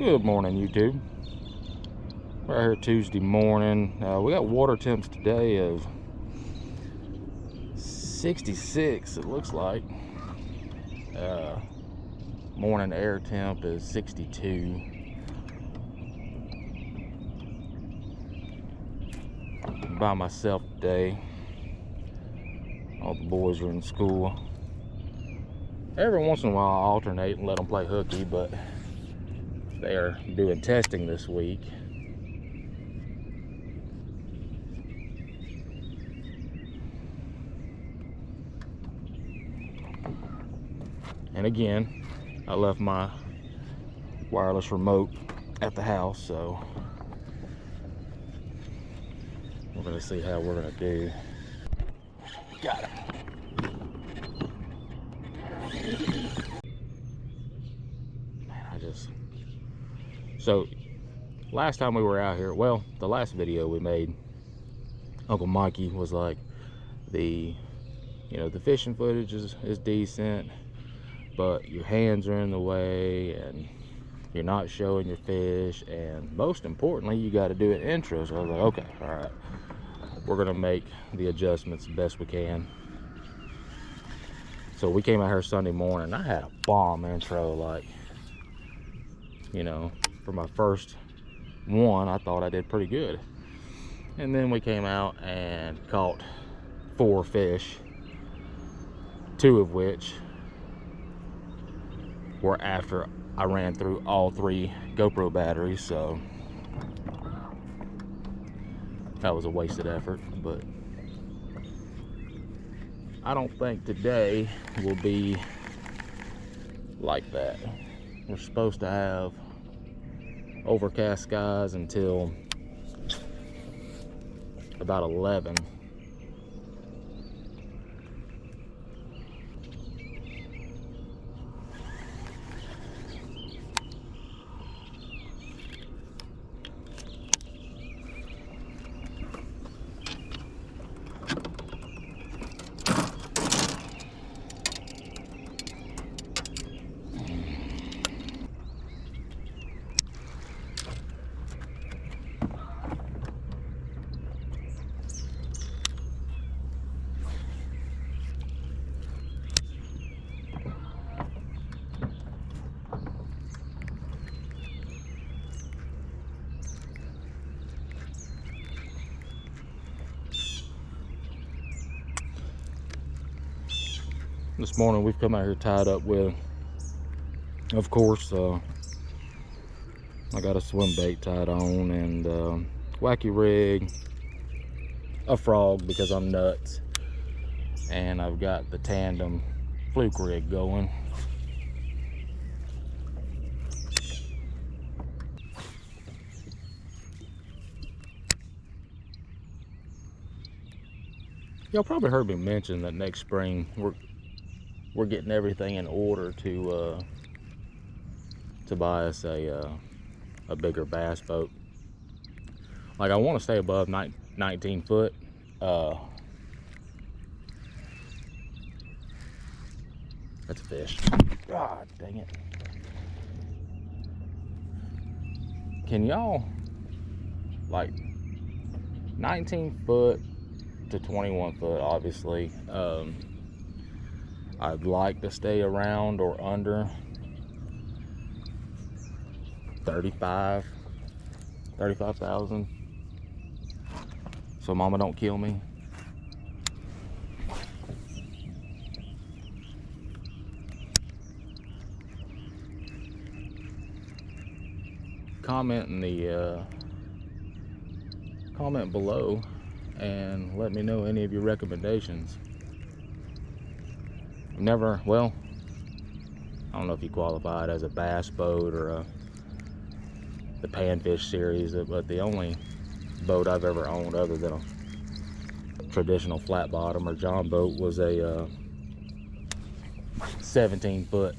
Good morning, YouTube. We're out here Tuesday morning. We got water temps today of 66, it looks like. Morning air temp is 62. I'm by myself today. All the boys are in school. Every once in a while I alternate and let them play hooky, but they are doing testing this week. And again, I left my wireless remote at the house, so we're gonna see how we're gonna do. Got it. So last time we were out here, well, the last video we made, Uncle Mikey was like, the fishing footage is decent, but your hands are in the way and you're not showing your fish, and most importantly, you got to do an intro. So I was like, okay, all right, we're gonna make the adjustments the best we can. So we came out here Sunday morning. I had a bomb intro, like, for my first one, I thought I did pretty good. And then we came out and caught 4 fish, 2 of which were after I ran through all 3 GoPro batteries, so that was a wasted effort. But I don't think today will be like that. We're supposed to have overcast skies until about 11. This morning we've come out here tied up with, of course, I got a swim bait tied on, and wacky rig, a frog because I'm nuts, and I've got the tandem fluke rig going. Y'all probably heard me mention that next spring we're getting everything in order to buy us a bigger bass boat. Like, I want to stay above 19 foot. That's a fish. God dang it. Can y'all, like, 19 foot to 21 foot, obviously. I'd like to stay around or under 35,000. So mama don't kill me. Comment in the comment below and let me know any of your recommendations. Never, well, I don't know if you qualified as a bass boat or the panfish series, but the only boat I've ever owned other than a traditional flat bottom or john boat was a 17 foot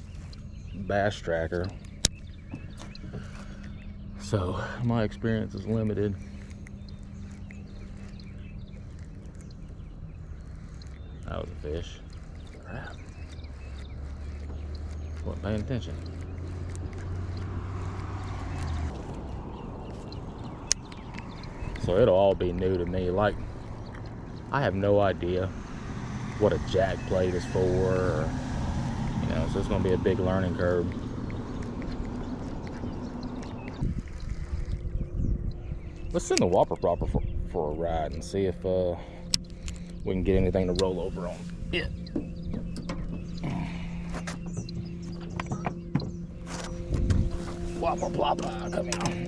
bass tracker. So my experience is limited. That was a fish. Crap. Wasn't paying attention. So it'll all be new to me. Like, I have no idea what a jack plate is for, or, you know, so it's going to be a big learning curve. Let's send the Whopper Propper for a ride and see if we can get anything to roll over on it. Whopper Plopper, come here.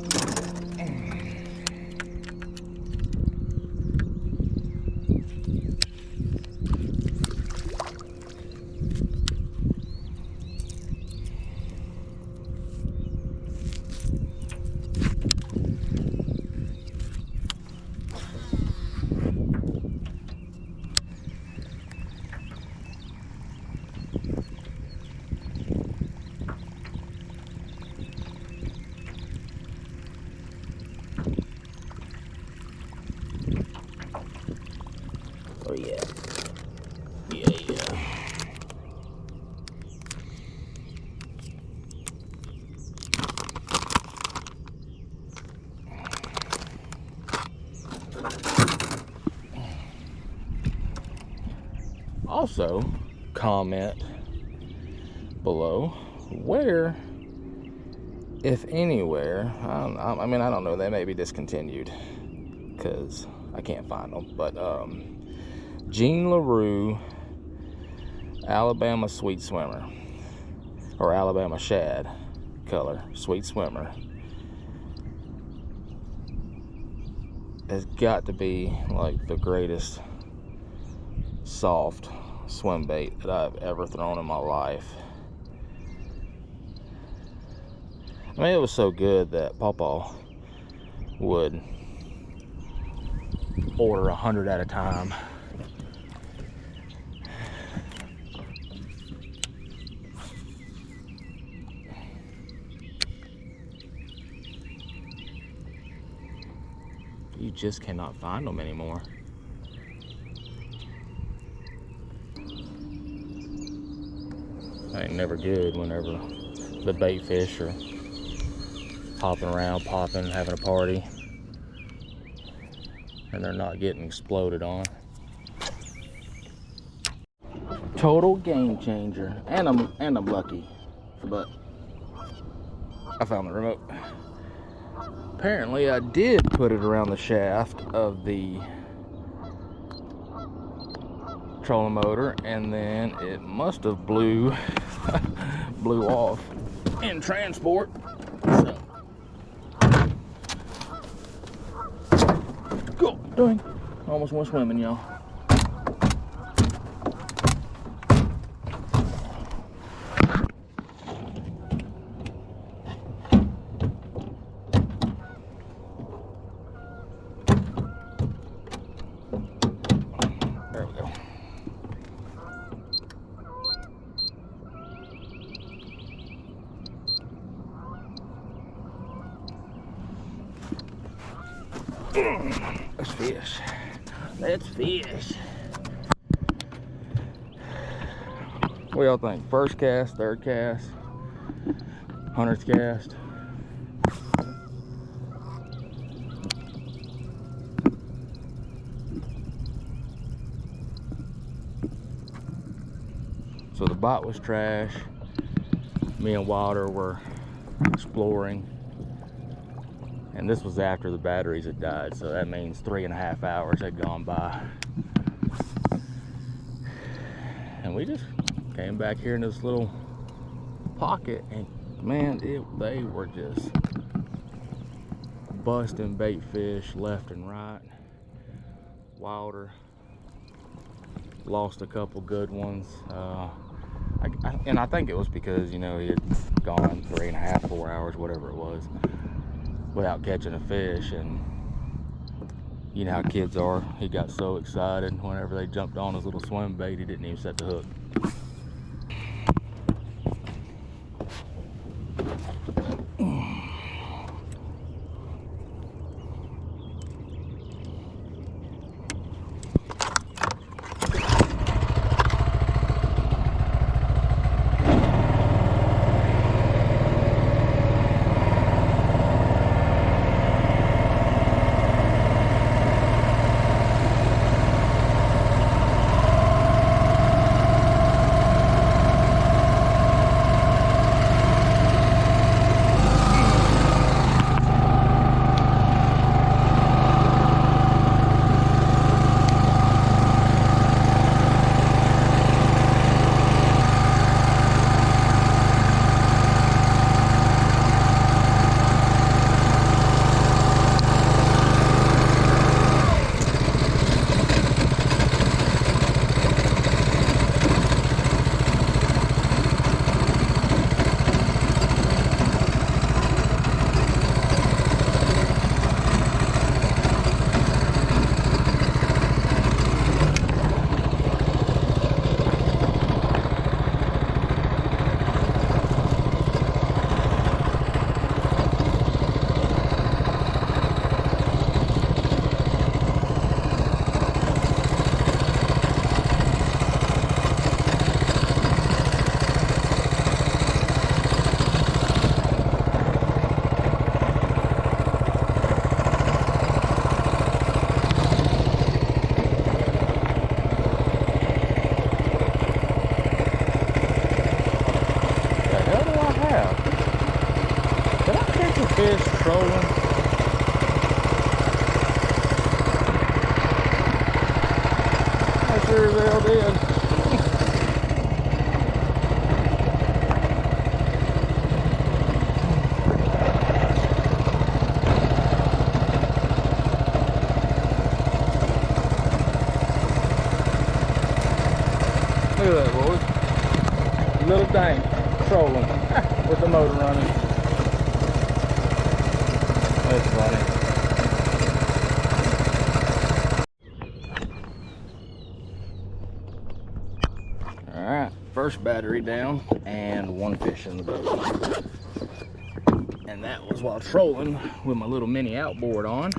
Oh yeah. Yeah. Also, comment below where, if anywhere, I mean, I don't know, they may be discontinued because I can't find them, but Jean LaRue Alabama Sweet Swimmer, or Alabama Shad color Sweet Swimmer, has got to be like the greatest soft swim bait that I've ever thrown in my life. I mean, it was so good that Pawpaw would order 100 at a time. You just cannot find them anymore. Ain't never good whenever the bait fish are hopping around, popping, having a party, and they're not getting exploded on. Total game changer, and I'm lucky, but I found the remote. Apparently I did put it around the shaft of the trolling motor, and then it must have blew off in transport. So, go, dang, almost went swimming, y'all. There we go. Let's fish. Let's fish. What y'all think? First cast, third cast, 100th cast? So the bot was trash. Me and Wilder were exploring. And this was after the batteries had died, so that means 3.5 hours had gone by. And we just came back here in this little pocket, and man, they were just busting bait fish left and right. Wilder lost a couple good ones. And I think it was because, you know, he had gone 3.5, 4 hours, whatever it was, without catching a fish. And you know how kids are, he got so excited whenever they jumped on his little swim bait, he didn't even set the hook. trolling. I sure as hell did. Look at that, boys. Little tank trolling with the motor running. That's funny. Alright, first battery down and one fish in the boat. And that was while trolling with my little mini outboard on.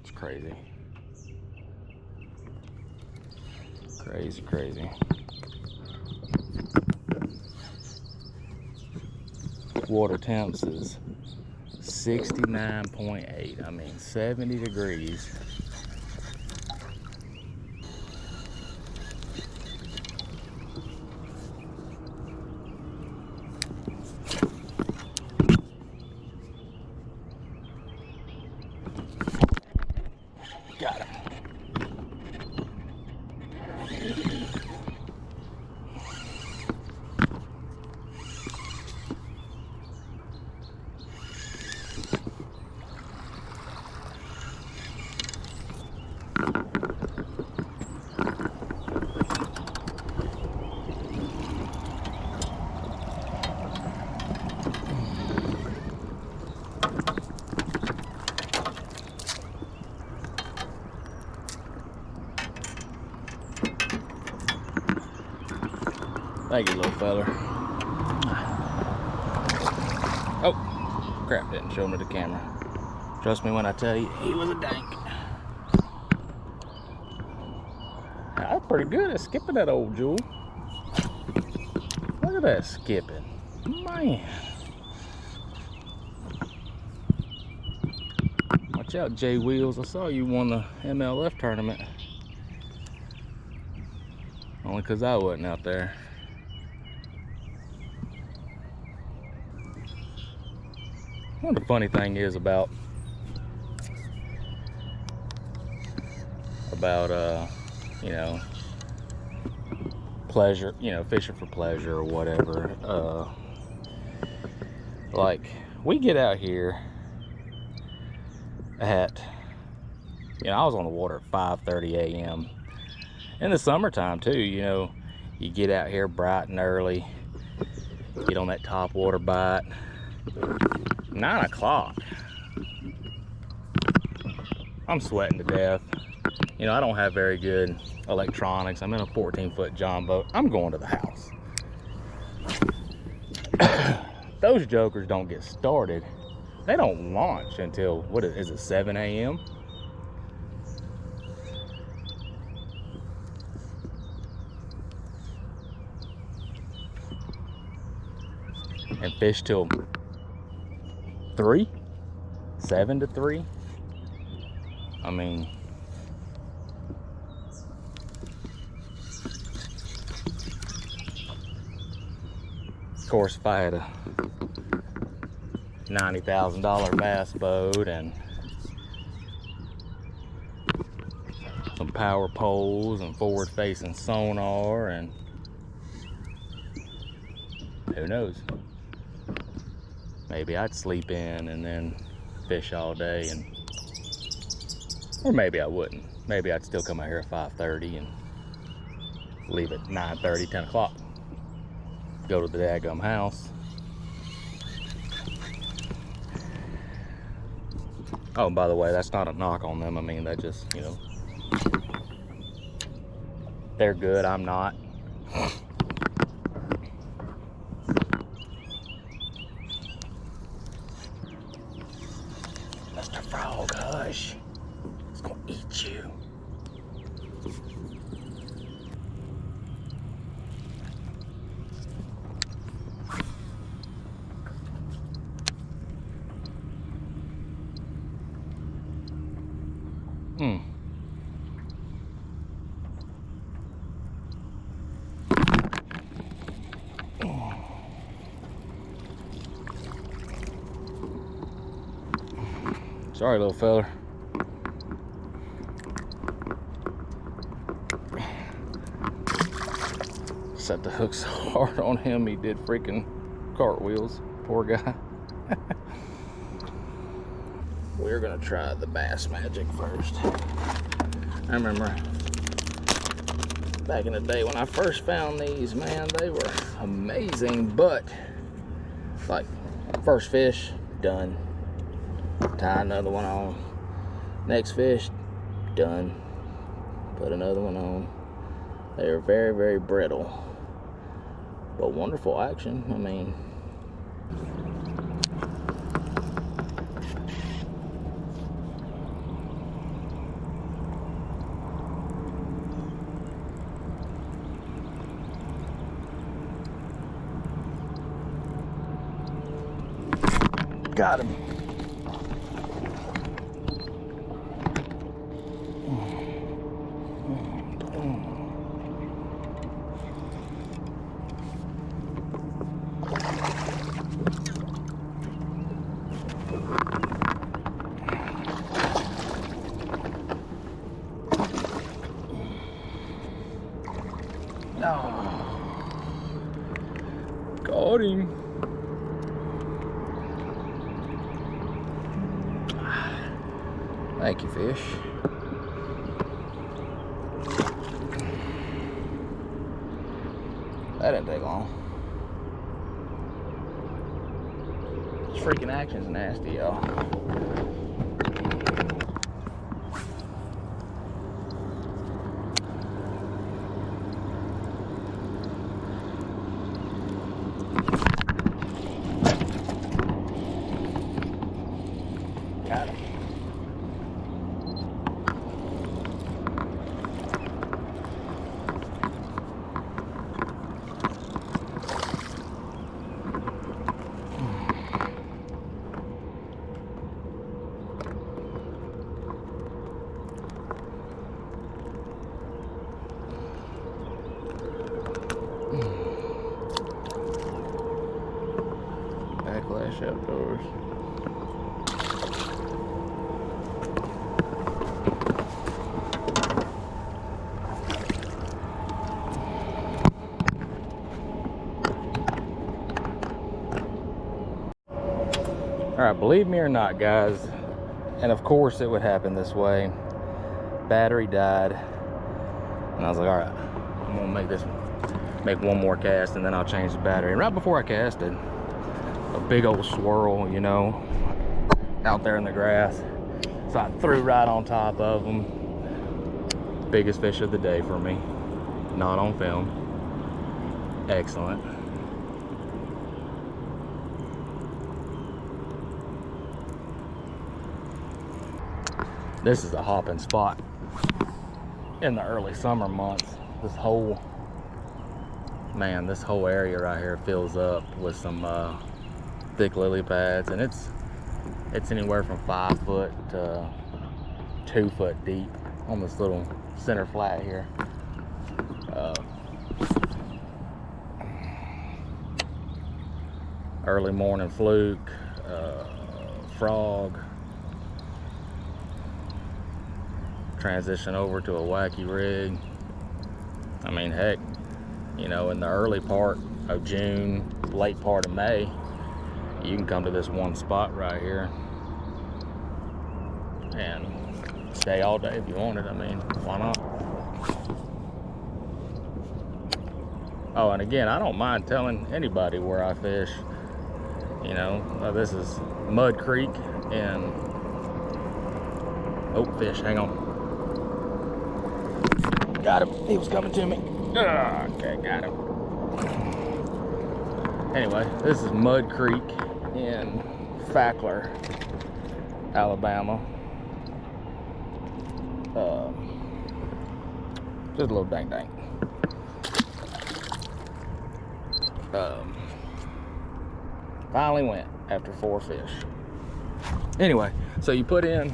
It's crazy. Crazy, crazy. Water temps is 69.8. I mean, 70 degrees. Got him. Thank you, little fella. Oh, crap, didn't show me the camera. Trust me when I tell you, he was a dank. I was pretty good at skipping that old jewel. Look at that skipping. Man. Watch out, J Wheels. I saw you won the MLF tournament. Only because I wasn't out there. Well, the funny thing is about you know, pleasure, you know, fishing for pleasure or whatever. Like, we get out here at, you know, I was on the water at 5:30 a.m. in the summertime too. You know, you get out here bright and early, get on that top water bite. 9 o'clock. I'm sweating to death. You know, I don't have very good electronics. I'm in a 14-foot John boat. I'm going to the house. Those jokers don't get started. They don't launch until, what is it, 7 a.m.? And fish till 3? 7 to 3? I mean, of course, if I had a $90,000 bass boat and some power poles and forward-facing sonar, and who knows? Maybe I'd sleep in and then fish all day, and or maybe I wouldn't. Maybe I'd still come out here at 5:30 and leave at 9:30, 10 o'clock. Go to the daggum house. Oh, and by the way, that's not a knock on them. I mean, they just, you know, they're good, I'm not. Mr. Frog, hush. It's gonna eat you. Sorry, little fella. Set the hook so hard on him, he did freaking cartwheels. Poor guy. We're gonna try the Bass Magic first. I remember back in the day when I first found these, man, they were amazing, but like first fish, done. Tie another one on. Next fish, done. Put another one on. They are very, very brittle, but wonderful action. I mean, got him. Got him. Thank you, fish. That didn't take long. This freaking action's nasty, y'all. Got him. Backlash Outdoors. All right, believe me or not, guys, and of course it would happen this way. Battery died, and I was like, all right, I'm gonna make one more cast, and then I'll change the battery. And right before I casted, a big old swirl, you know, out there in the grass. So I threw right on top of them. Biggest fish of the day for me. Not on film. Excellent. This is a hopping spot in the early summer months. This whole area right here fills up with some thick lily pads, and it's anywhere from 5 foot to 2 foot deep on this little center flat here. Early morning fluke, frog, transition over to a wacky rig. I mean, heck, you know, in the early part of June, late part of May, you can come to this one spot right here and stay all day if you wanted. I mean, why not? Oh, and again, I don't mind telling anybody where I fish. You know, this is Mud Creek and oh, fish, hang on. Got him. He was coming to me. Okay, got him. Anyway, this is Mud Creek in Fackler, Alabama. Just a little dang. Finally went after 4 fish. Anyway, so you put in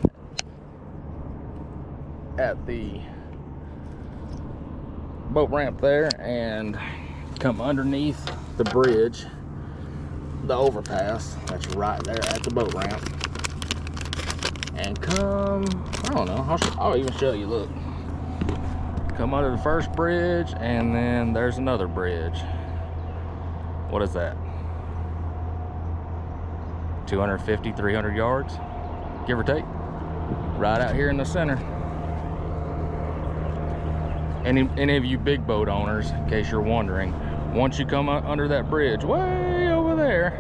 at the boat ramp there and come underneath the bridge, the overpass that's right there at the boat ramp. and come, I don't know, I'll even show you, look. Come under the first bridge, and then there's another bridge. What is that? 250, 300 yards, give or take. Right out here in the center. Any of you big boat owners, in case you're wondering, once you come under that bridge, way over there,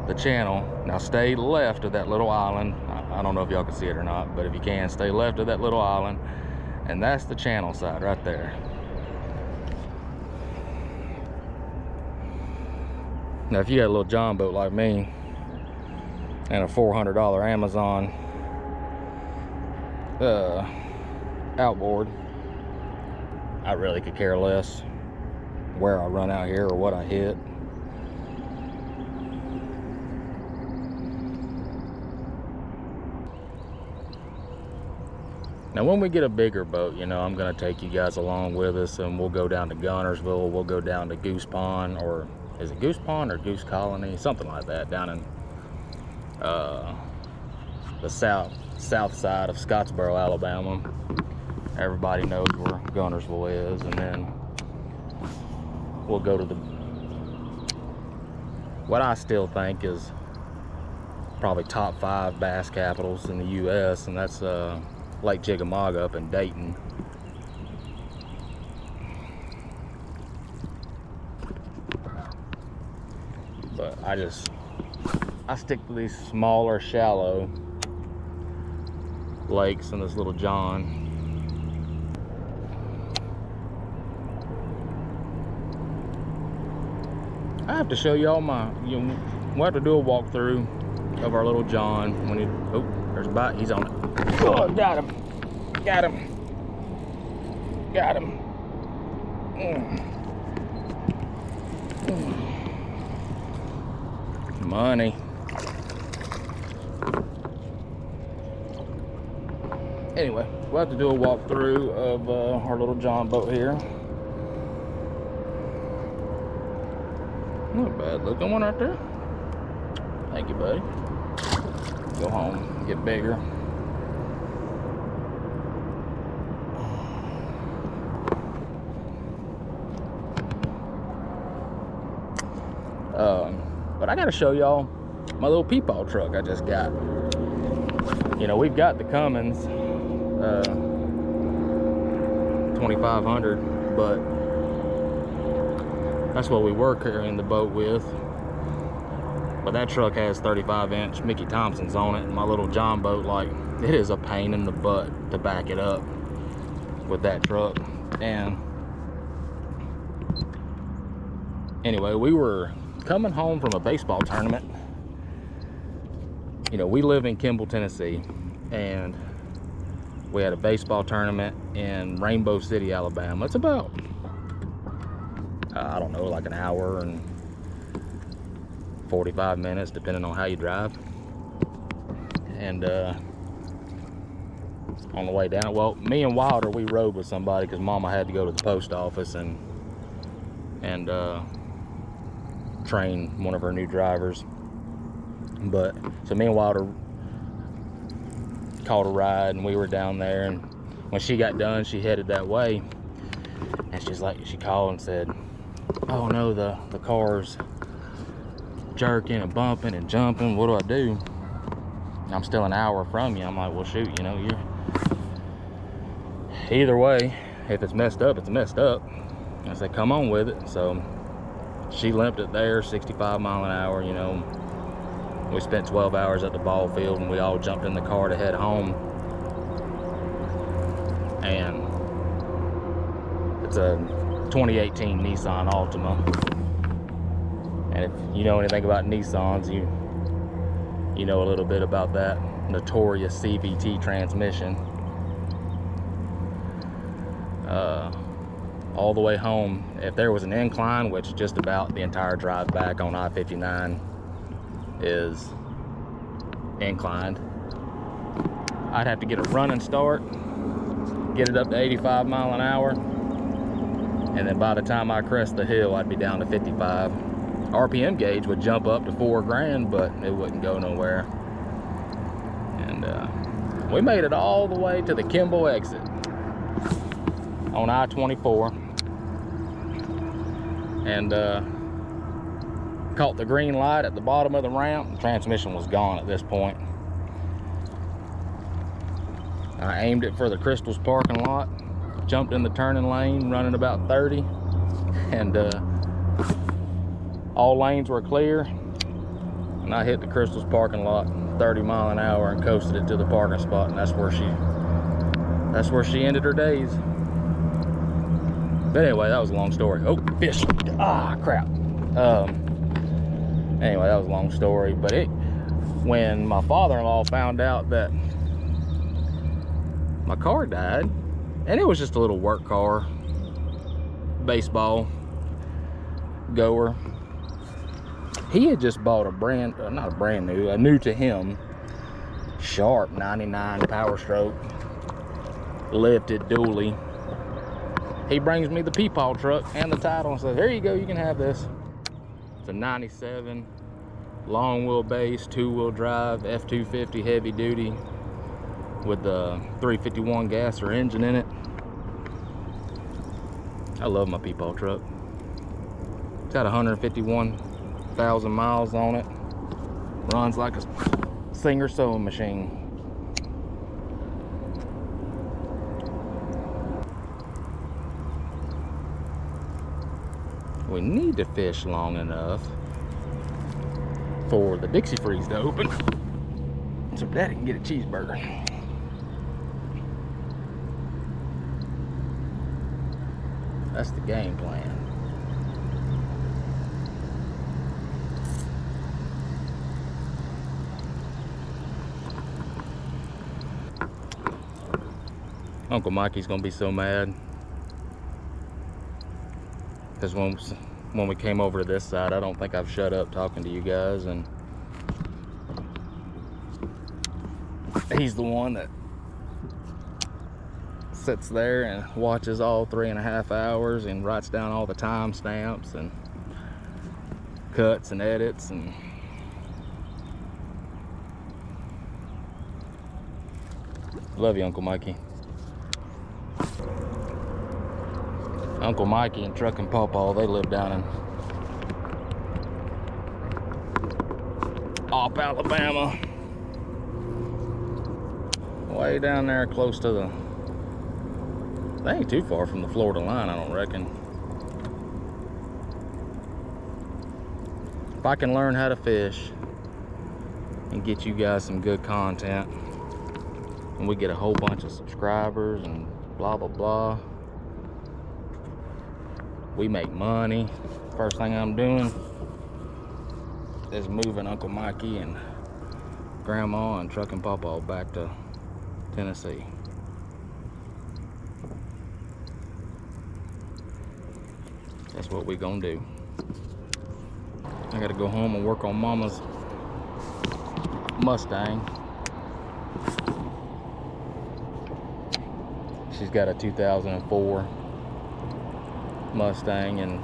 the channel, now stay left of that little island. I don't know if y'all can see it or not, but if you can, stay left of that little island, and that's the channel side right there. Now if you got a little John boat like me and a $400 Amazon outboard, I really could care less where I run out here or what I hit. Now when we get a bigger boat, you know, I'm gonna take you guys along with us, and we'll go down to Gunnersville, we'll go down to Goose Pond, or is it Goose Pond or Goose Colony, something like that, down in the south side of Scottsboro, Alabama. Everybody knows where Gunnersville is. And then we'll go to what I still think is probably top 5 bass capitals in the US, and that's Lake Chickamauga up in Dayton. But I stick to these smaller, shallow lakes and this little John. I have to show y'all we'll have to do a walkthrough of our little John. When oh, there's a bite, he's on it. Oh, got him. Got him. Got him. Money. Anyway, we'll have to do a walkthrough of our little John boat here. Not a bad looking one right there. Thank you, buddy. Go home, get bigger. But I gotta show y'all my little peepaw truck I just got. You know, we've got the Cummins 2500, but that's what we were carrying the boat with. But that truck has 35-inch Mickey Thompsons on it, and my little John boat, like, it is a pain in the butt to back it up with that truck. And anyway, we were coming home from a baseball tournament. You know, we live in Kimball, Tennessee, and we had a baseball tournament in Rainbow City, Alabama. It's about, I don't know, like an hour and 45 minutes, depending on how you drive. And on the way down, well, me and Wilder, we rode with somebody because Mama had to go to the post office and train one of her new drivers. But so me and Wilder caught a ride, and we were down there, and when she got done, she headed that way, and she called and said, "Oh no, the car's jerking and bumping and jumping. What do I do?" I'm still an hour from you. I'm like, well, shoot, you know, you're either way, if it's messed up, it's messed up. I said, come on with it. So she limped it there, 65 mile an hour, you know. We spent 12 hours at the ball field, and we all jumped in the car to head home. And it's a 2018 Nissan Altima. And if you know anything about Nissans, you know a little bit about that notorious CVT transmission. All the way home, if there was an incline, which just about the entire drive back on I-59 is inclined, I'd have to get a running start, get it up to 85 mile an hour, and then by the time I crest the hill, I'd be down to 55. RPM gauge would jump up to 4 grand, but it wouldn't go nowhere. And we made it all the way to the Kimball exit on I-24, and caught the green light at the bottom of the ramp. The transmission was gone at this point. I aimed it for the Crystals parking lot, jumped in the turning lane, running about 30, and all lanes were clear, and I hit the Crystals parking lot 30 miles an hour and coasted it to the parking spot, and that's where she ended her days. But anyway, that was a long story. Oh, fish. Ah, crap. Anyway, that was a long story. But when my father-in-law found out that my car died, and it was just a little work car, baseball goer. He had just bought a new to him, Sharp 99 Power Stroke, lifted dually. He brings me the peepaw truck and the title and says, "Here you go, you can have this." It's a 97 long wheelbase, 2-wheel drive, F250 heavy duty with the 351 gasser engine in it. I love my peepaw truck. It's got 151,000 miles on it. Runs like a Singer sewing machine. We need to fish long enough for the Dixie Freeze to open so Daddy can get a cheeseburger. That's the game plan. Uncle Mikey's gonna be so mad, because when we came over to this side, I don't think I've shut up talking to you guys, and he's the one that sits there and watches all 3.5 hours and writes down all the time stamps and cuts and edits. And love you, Uncle Mikey. Uncle Mikey and Truck and Pawpaw, they live down in Alabama. Way down there close to the, they ain't too far from the Florida line, I don't reckon. If I can learn how to fish and get you guys some good content, and we get a whole bunch of subscribers and blah blah blah, we make money. First thing I'm doing is moving Uncle Mikey and Grandma and Truck and Pawpaw back to Tennessee. That's what we gonna do. I gotta go home and work on Mama's Mustang. She's got a 2004 Mustang, and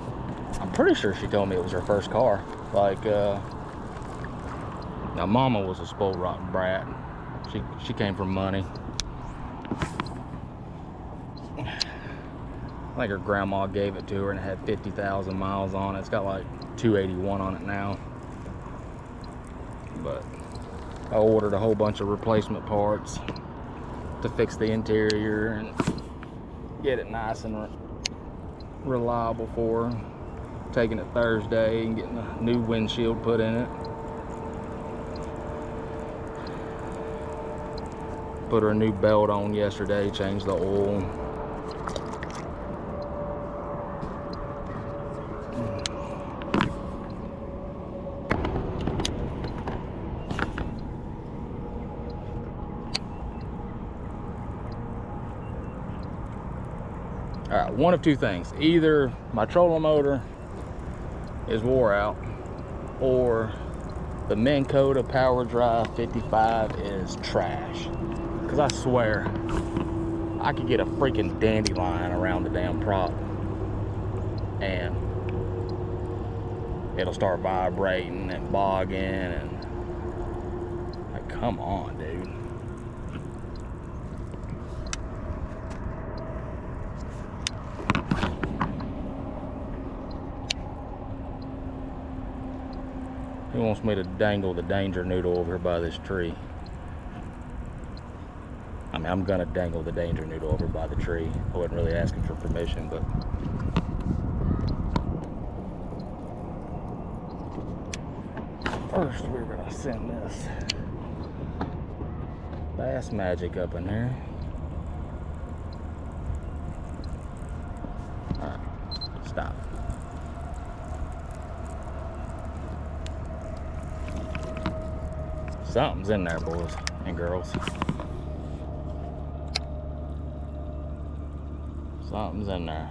I'm pretty sure she told me it was her first car. Like, now Mama was a spoiled rotten brat. She came from money. I think her grandma gave it to her and it had 50,000 miles on it. It's got like 281 on it now. But I ordered a whole bunch of replacement parts to fix the interior and get it nice and reliable for her. Taking it Thursday and getting a new windshield put in it. Put her a new belt on yesterday, changed the oil. Alright, one of two things. Either my trolling motor is wore out, or the Minn Kota Power Drive 55 is trash. Because I swear, I could get a freaking dandelion around the damn prop and it'll start vibrating and bogging, and like, come on, dude. He wants me to dangle the danger noodle over here by this tree. I mean, I'm gonna dangle the danger noodle over by the tree. I wasn't really asking for permission, but first we're gonna send this Bass Magic up in there. Alright, stop. Something's in there, boys and girls. Something's in there.